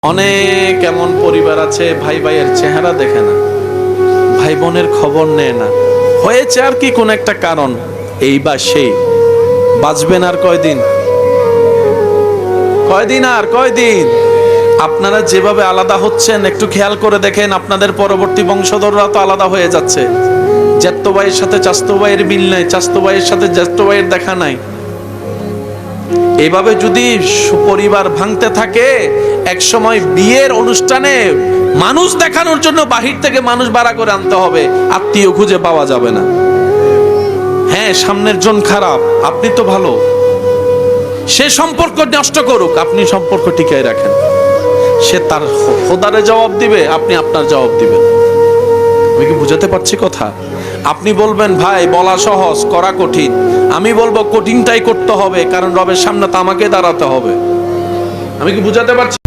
অনেক এমন পরিবার আছে ভাই ভাইয়ের চেহারা দেখে না, ভাই বোনের খবর নেয় না। হয়েছে আর কি কোন একটা কারণ, এই বা সেই। বাঁচবেন আর কয়দিন, আর কয়দিন। আপনারা যেভাবে আলাদা হচ্ছেন একটু খেয়াল করে দেখেন, আপনাদের পরবর্তী বংশধররা তো আলাদা হয়ে যাচ্ছে। জ্যাঠতো ভাইয়ের সাথে চাচতো ভাইয়ের মিল নাই, চাচতো ভাইয়ের সাথে জ্যাঠতো ভাইয়ের দেখা নাই। এভাবে যদি পরিবার ভাঙতে থাকে, এক সময় বিয়ের অনুষ্ঠানে মানুষ দেখানোর জন্য বাহির থেকে মানুষ ভাড়া করে আনতে হবে, আত্মীয় খুঁজে পাওয়া যাবে না। হ্যাঁ, সামনের জন খারাপ, আপনি তো ভালো, সে সম্পর্ক নষ্ট করুক, আপনি সম্পর্ক টিকায় রাখেন। সে তার খোদারে জবাব দিবে, আপনি আপনার জবাব দিবেন। আমি কি বুঝাতে পারছি কথা? আপনি বলবেন ভাই বলা সহজ করা কঠিন, আমি বলবো কঠিনটাই করতে হবে, কারণ রবের সামনে তো আমাকে দাঁড়াতে হবে। আমি কি বুঝাতে পারছি?